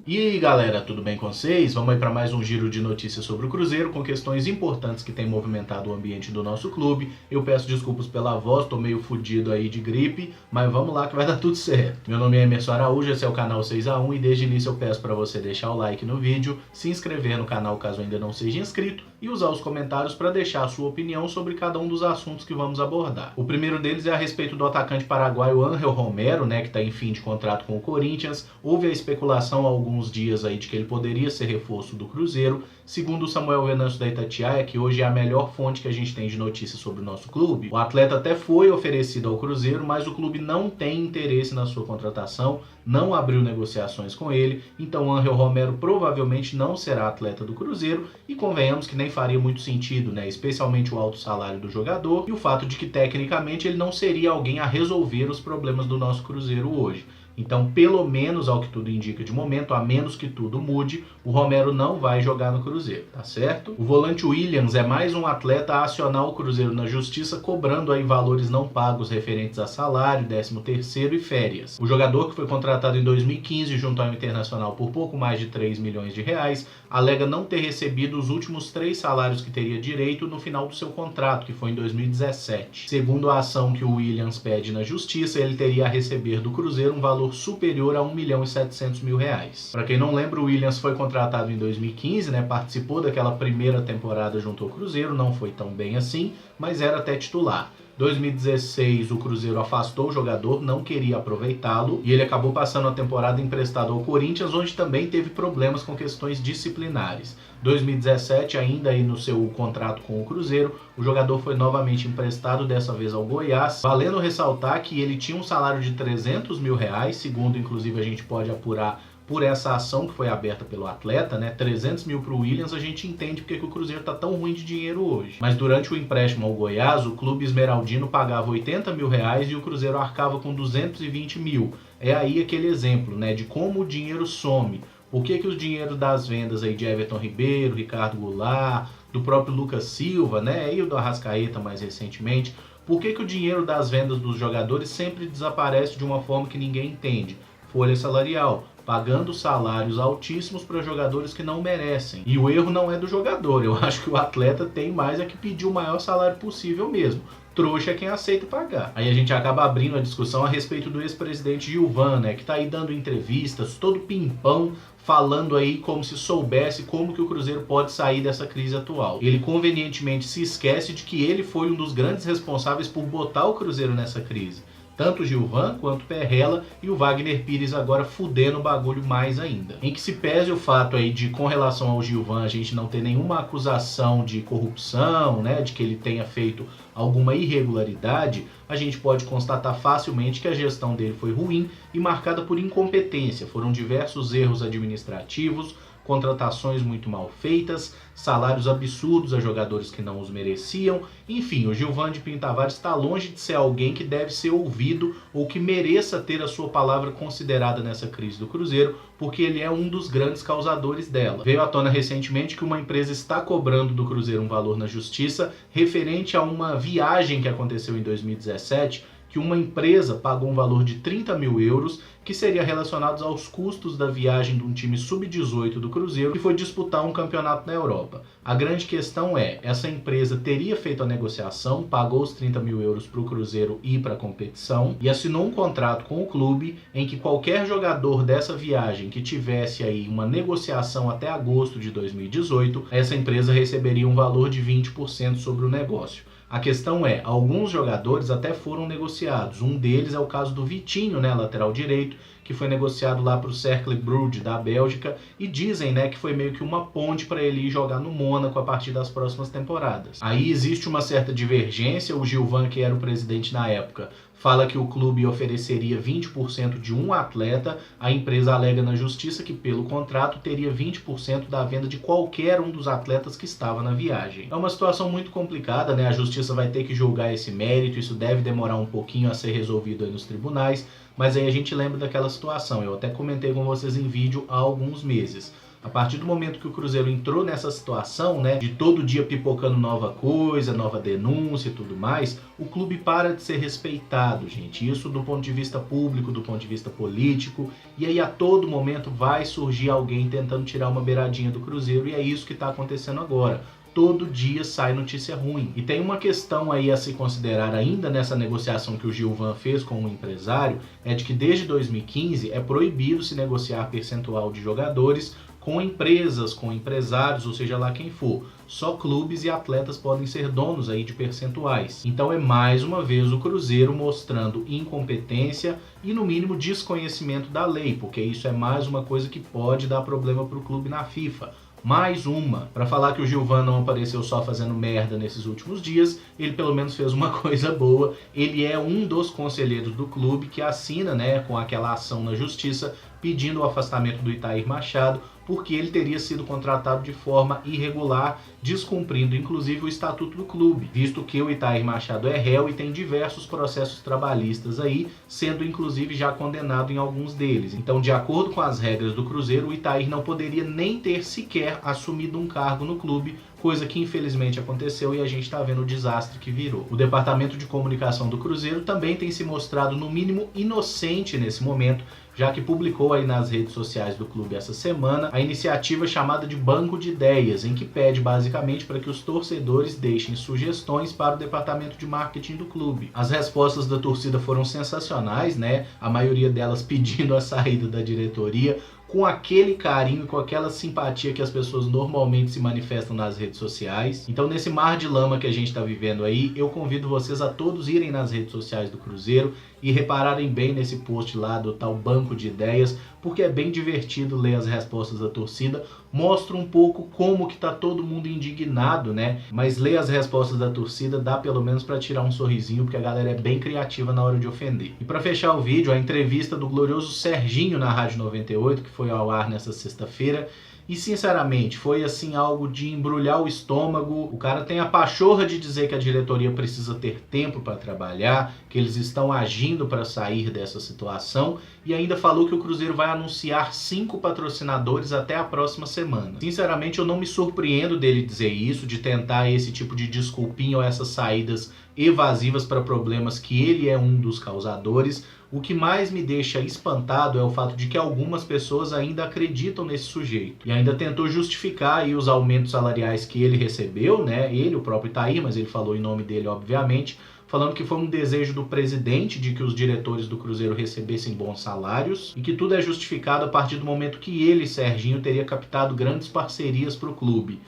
E aí galera, tudo bem com vocês? Vamos aí para mais um giro de notícias sobre o Cruzeiro, com questões importantes que têm movimentado o ambiente do nosso clube. Eu peço desculpas pela voz, tô meio fudido aí de gripe, mas vamos lá que vai dar tudo certo. Meu nome é Emerson Araújo, esse é o canal 6x1 e desde o início eu peço para você deixar o like no vídeo, se inscrever no canal caso ainda não seja inscrito e usar os comentários para deixar a sua opinião sobre cada um dos assuntos que vamos abordar. O primeiro deles é a respeito do atacante paraguaio Ángel Romero, que está em fim de contrato com o Corinthians. Houve a especulação há alguns dias aí de que ele poderia ser reforço do Cruzeiro. Segundo o Samuel Venâncio da Itatiaia, que hoje é a melhor fonte que a gente tem de notícias sobre o nosso clube, o atleta até foi oferecido ao Cruzeiro, mas o clube não tem interesse na sua contratação, não abriu negociações com ele, então Ángel Romero provavelmente não será atleta do Cruzeiro e convenhamos que nem faria muito sentido, especialmente o alto salário do jogador e o fato de que tecnicamente ele não seria alguém a resolver os problemas do nosso Cruzeiro hoje. Então, pelo menos ao que tudo indica de momento, a menos que tudo mude, o Romero não vai jogar no Cruzeiro, tá certo? O volante Williams é mais um atleta a acionar o Cruzeiro na justiça, cobrando aí valores não pagos referentes a salário, 13º e férias. O jogador, que foi contratado em 2015 junto ao Internacional por pouco mais de 3 milhões de reais, alega não ter recebido os últimos 3 salários que teria direito no final do seu contrato, que foi em 2017. Segundo a ação que o Williams pede na justiça, ele teria a receber do Cruzeiro um valor superior a 1.700.000 reais. Para quem não lembra, o Williams foi contratado em 2015, participou daquela primeira temporada junto ao Cruzeiro, não foi tão bem assim, mas era até titular. 2016 o Cruzeiro afastou o jogador, não queria aproveitá-lo e ele acabou passando a temporada emprestado ao Corinthians, onde também teve problemas com questões disciplinares. 2017, ainda aí no seu contrato com o Cruzeiro, o jogador foi novamente emprestado, dessa vez ao Goiás, valendo ressaltar que ele tinha um salário de 300 mil reais, segundo inclusive a gente pode apurar por essa ação que foi aberta pelo atleta, 300 mil para o Williams, a gente entende porque que o Cruzeiro está tão ruim de dinheiro hoje. Mas durante o empréstimo ao Goiás, o clube esmeraldino pagava 80 mil reais e o Cruzeiro arcava com 220 mil. É aí aquele exemplo, de como o dinheiro some. Por que os dinheiros das vendas aí de Everton Ribeiro, Ricardo Goulart, do próprio Lucas Silva, e o do Arrascaeta mais recentemente, por que o dinheiro das vendas dos jogadores sempre desaparece de uma forma que ninguém entende? Folha salarial, pagando salários altíssimos para jogadores que não merecem. E o erro não é do jogador, eu acho que o atleta tem mais é que pedir o maior salário possível mesmo. Trouxa é quem aceita pagar. Aí a gente acaba abrindo a discussão a respeito do ex-presidente Gilvan, que tá aí dando entrevistas, todo pimpão, falando aí como se soubesse como que o Cruzeiro pode sair dessa crise atual. Ele convenientemente se esquece de que ele foi um dos grandes responsáveis por botar o Cruzeiro nessa crise. Tanto o Gilvan quanto o Perrella e o Wagner Pires agora fudendo o bagulho mais ainda. Em que se pese o fato aí de, com relação ao Gilvan, a gente não ter nenhuma acusação de corrupção, de que ele tenha feito alguma irregularidade, a gente pode constatar facilmente que a gestão dele foi ruim e marcada por incompetência. Foram diversos erros administrativos, contratações muito mal feitas, salários absurdos a jogadores que não os mereciam. Enfim, o Gilvan de Pinho Tavares está longe de ser alguém que deve ser ouvido ou que mereça ter a sua palavra considerada nessa crise do Cruzeiro, porque ele é um dos grandes causadores dela. Veio à tona recentemente que uma empresa está cobrando do Cruzeiro um valor na justiça referente a uma viagem que aconteceu em 2017, que uma empresa pagou um valor de 30 mil euros, que seria relacionados aos custos da viagem de um time sub-18 do Cruzeiro, que foi disputar um campeonato na Europa. A grande questão é, essa empresa teria feito a negociação, pagou os 30 mil euros para o Cruzeiro ir para a competição e assinou um contrato com o clube em que qualquer jogador dessa viagem que tivesse aí uma negociação até agosto de 2018, essa empresa receberia um valor de 20% sobre o negócio. A questão é, alguns jogadores até foram negociados. Um deles é o caso do Vitinho, lateral direito, que foi negociado lá para o Cercle Brugge da Bélgica, e dizem que foi meio que uma ponte para ele ir jogar no Mônaco a partir das próximas temporadas. Aí existe uma certa divergência. O Gilvan, que era o presidente na época, fala que o clube ofereceria 20% de um atleta, a empresa alega na justiça que pelo contrato teria 20% da venda de qualquer um dos atletas que estava na viagem. É uma situação muito complicada, a justiça vai ter que julgar esse mérito, isso deve demorar um pouquinho a ser resolvido aí nos tribunais, mas aí a gente lembra daquela situação, eu até comentei com vocês em vídeo há alguns meses. A partir do momento que o Cruzeiro entrou nessa situação, né, de todo dia pipocando nova coisa, nova denúncia e tudo mais, o clube para de ser respeitado, gente. Isso do ponto de vista público, do ponto de vista político, e aí a todo momento vai surgir alguém tentando tirar uma beiradinha do Cruzeiro, e é isso que está acontecendo agora. Todo dia sai notícia ruim. E tem uma questão aí a se considerar ainda nessa negociação que o Gilvan fez com o empresário, é de que desde 2015 é proibido se negociar percentual de jogadores com empresas, com empresários, ou seja lá quem for. Só clubes e atletas podem ser donos aí de percentuais. Então é mais uma vez o Cruzeiro mostrando incompetência e no mínimo desconhecimento da lei, porque isso é mais uma coisa que pode dar problema para o clube na FIFA. Mais uma, para falar que o Gilvan não apareceu só fazendo merda nesses últimos dias, ele pelo menos fez uma coisa boa. Ele é um dos conselheiros do clube que assina, né, com aquela ação na justiça pedindo o afastamento do Itair Machado, porque ele teria sido contratado de forma irregular, descumprindo inclusive o estatuto do clube, visto que o Itair Machado é réu e tem diversos processos trabalhistas aí, sendo inclusive já condenado em alguns deles. Então, de acordo com as regras do Cruzeiro, o Itair não poderia nem ter sequer assumido um cargo no clube, coisa que infelizmente aconteceu e a gente está vendo o desastre que virou. O departamento de comunicação do Cruzeiro também tem se mostrado no mínimo inocente nesse momento, já que publicou aí nas redes sociais do clube essa semana a iniciativa chamada de Banco de Ideias, em que pede basicamente para que os torcedores deixem sugestões para o departamento de marketing do clube. As respostas da torcida foram sensacionais, né? A maioria delas pedindo a saída da diretoria, com aquele carinho, com aquela simpatia que as pessoas normalmente se manifestam nas redes sociais. Então, nesse mar de lama que a gente está vivendo aí, eu convido vocês a todos irem nas redes sociais do Cruzeiro e repararem bem nesse post lá do tal Banco de Ideias, porque é bem divertido ler as respostas da torcida, mostra um pouco como que tá todo mundo indignado, né? Mas ler as respostas da torcida dá pelo menos para tirar um sorrisinho, porque a galera é bem criativa na hora de ofender. E para fechar o vídeo, a entrevista do glorioso Serginho na Rádio 98, que foi ao ar nessa sexta-feira, e sinceramente, foi assim algo de embrulhar o estômago. O cara tem a pachorra de dizer que a diretoria precisa ter tempo para trabalhar, que eles estão agindo para sair dessa situação, e ainda falou que o Cruzeiro vai anunciar 5 patrocinadores até a próxima semana. Sinceramente, eu não me surpreendo dele dizer isso, de tentar esse tipo de desculpinha ou essas saídas evasivas para problemas que ele é um dos causadores. O que mais me deixa espantado é o fato de que algumas pessoas ainda acreditam nesse sujeito. E ainda tentou justificar aí os aumentos salariais que ele recebeu, né? Ele, o próprio Itair, mas ele falou em nome dele, obviamente, falando que foi um desejo do presidente de que os diretores do Cruzeiro recebessem bons salários e que tudo é justificado a partir do momento que ele, Serginho, teria captado grandes parcerias para o clube.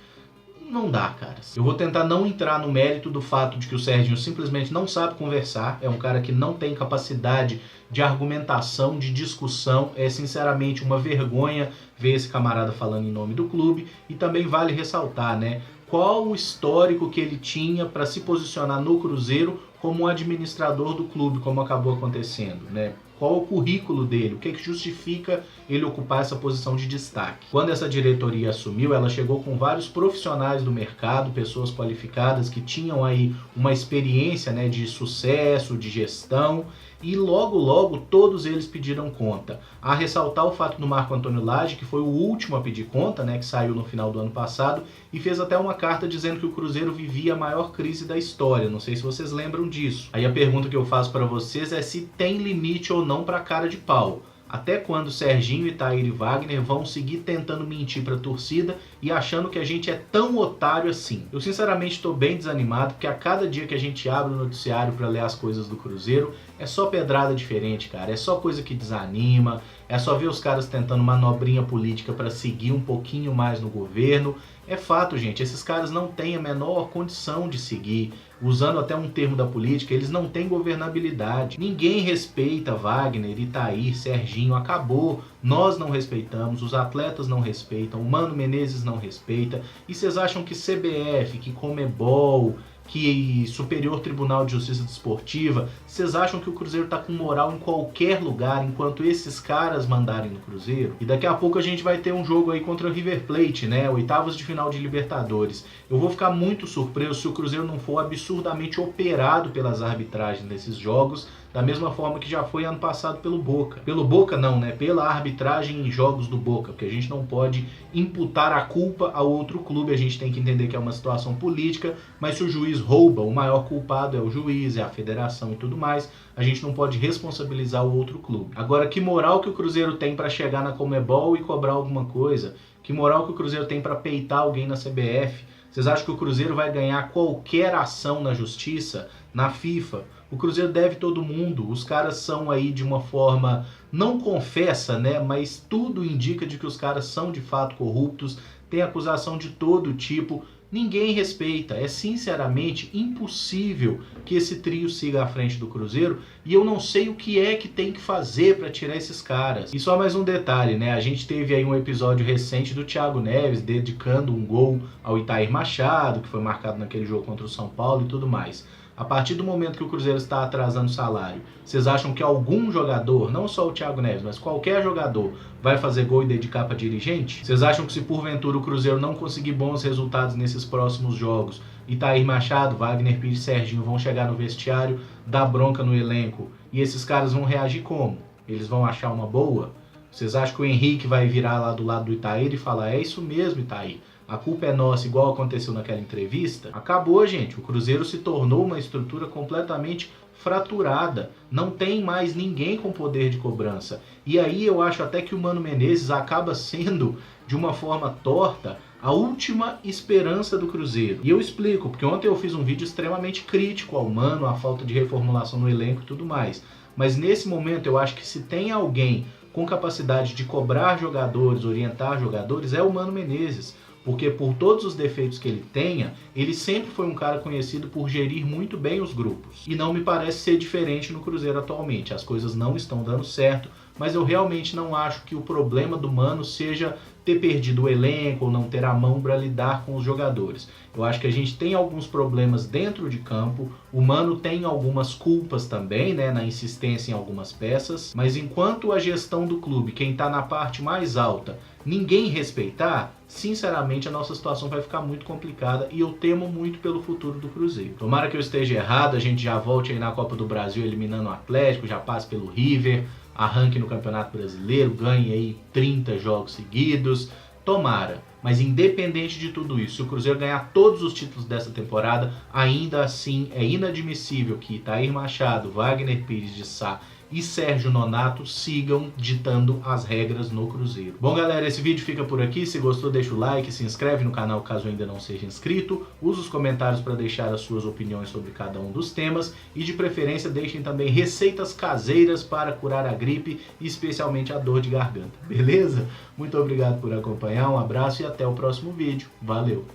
Não dá, caras. Eu vou tentar não entrar no mérito do fato de que o Serginho simplesmente não sabe conversar, é um cara que não tem capacidade de argumentação, de discussão, é sinceramente uma vergonha ver esse camarada falando em nome do clube, e também vale ressaltar, né, qual o histórico que ele tinha para se posicionar no Cruzeiro como um administrador do clube, como acabou acontecendo, né? Qual o currículo dele, o que justifica ele ocupar essa posição de destaque. Quando essa diretoria assumiu, ela chegou com vários profissionais do mercado, pessoas qualificadas que tinham aí uma experiência, né, de sucesso, de gestão, e logo todos eles pediram conta. A ressaltar o fato do Marco Antônio Lage, que foi o último a pedir conta, né, que saiu no final do ano passado, e fez até uma carta dizendo que o Cruzeiro vivia a maior crise da história. Não sei se vocês lembram disso. Aí a pergunta que eu faço para vocês é se tem limite ou não para cara de pau. Até quando Serginho, Itair e Wagner vão seguir tentando mentir para a torcida e achando que a gente é tão otário assim? Eu sinceramente estou bem desanimado, porque a cada dia que a gente abre o noticiário para ler as coisas do Cruzeiro, é só pedrada diferente, cara. É só coisa que desanima, é só ver os caras tentando manobrinha política para seguir um pouquinho mais no governo. É fato, gente, esses caras não têm a menor condição de seguir. Usando até um termo da política, eles não têm governabilidade. Ninguém respeita Wagner, Itair, Serginho, acabou. Nós não respeitamos, os atletas não respeitam, o Mano Menezes não respeita. E vocês acham que CBF, que Conmebol, que Superior Tribunal de Justiça Desportiva, vocês acham que o Cruzeiro tá com moral em qualquer lugar enquanto esses caras mandarem no Cruzeiro? E daqui a pouco a gente vai ter um jogo aí contra o River Plate, né? Oitavas de final de Libertadores. Eu vou ficar muito surpreso se o Cruzeiro não for absurdamente operado pelas arbitragens desses jogos. da mesma forma que já foi ano passado pelo Boca. Pelo Boca não, né? Pela arbitragem em jogos do Boca, porque a gente não pode imputar a culpa a outro clube, a gente tem que entender que é uma situação política, mas se o juiz rouba, o maior culpado é o juiz, é a federação e tudo mais, a gente não pode responsabilizar o outro clube. Agora, que moral que o Cruzeiro tem para chegar na Conmebol e cobrar alguma coisa? Que moral que o Cruzeiro tem para peitar alguém na CBF? Vocês acham que o Cruzeiro vai ganhar qualquer ação na justiça, na FIFA? O Cruzeiro deve todo mundo, os caras são aí de uma forma, não confessa, né, mas tudo indica de que os caras são de fato corruptos, tem acusação de todo tipo, ninguém respeita, é sinceramente impossível que esse trio siga à frente do Cruzeiro e eu não sei o que é que tem que fazer para tirar esses caras. E só mais um detalhe, né, a gente teve aí um episódio recente do Thiago Neves dedicando um gol ao Itair Machado, que foi marcado naquele jogo contra o São Paulo e tudo mais. A partir do momento que o Cruzeiro está atrasando salário, vocês acham que algum jogador, não só o Thiago Neves, mas qualquer jogador, vai fazer gol e dedicar para dirigente? Vocês acham que se porventura o Cruzeiro não conseguir bons resultados nesses próximos jogos, Itair Machado, Wagner Pires e Serginho vão chegar no vestiário, dar bronca no elenco, e esses caras vão reagir como? Eles vão achar uma boa? Vocês acham que o Henrique vai virar lá do lado do Itair e falar, é isso mesmo, Itair, a culpa é nossa, igual aconteceu naquela entrevista? Acabou, gente. O Cruzeiro se tornou uma estrutura completamente fraturada. Não tem mais ninguém com poder de cobrança. E aí eu acho até que o Mano Menezes acaba sendo, de uma forma torta, a última esperança do Cruzeiro. E eu explico, porque ontem eu fiz um vídeo extremamente crítico ao Mano, a falta de reformulação no elenco e tudo mais. Mas nesse momento eu acho que se tem alguém com capacidade de cobrar jogadores, orientar jogadores, é o Mano Menezes. Porque por todos os defeitos que ele tenha, ele sempre foi um cara conhecido por gerir muito bem os grupos. E não me parece ser diferente no Cruzeiro atualmente. As coisas não estão dando certo, mas eu realmente não acho que o problema do Mano seja ter perdido o elenco ou não ter a mão para lidar com os jogadores. Eu acho que a gente tem alguns problemas dentro de campo, o Mano tem algumas culpas também, né, na insistência em algumas peças, mas enquanto a gestão do clube, quem está na parte mais alta, ninguém respeitar, sinceramente a nossa situação vai ficar muito complicada e eu temo muito pelo futuro do Cruzeiro. Tomara que eu esteja errado, a gente já volte aí na Copa do Brasil eliminando o Atlético, já passe pelo River, arranque no Campeonato Brasileiro, ganhe aí 30 jogos seguidos, tomara. Mas independente de tudo isso, se o Cruzeiro ganhar todos os títulos dessa temporada, ainda assim é inadmissível que Itair Machado, Wagner Pires de Sá e Sérgio Nonato sigam ditando as regras no Cruzeiro. Bom, galera, esse vídeo fica por aqui. Se gostou, deixa o like, se inscreve no canal caso ainda não seja inscrito, usa os comentários para deixar as suas opiniões sobre cada um dos temas e, de preferência, deixem também receitas caseiras para curar a gripe e especialmente a dor de garganta, beleza? Muito obrigado por acompanhar, um abraço e até o próximo vídeo. Valeu!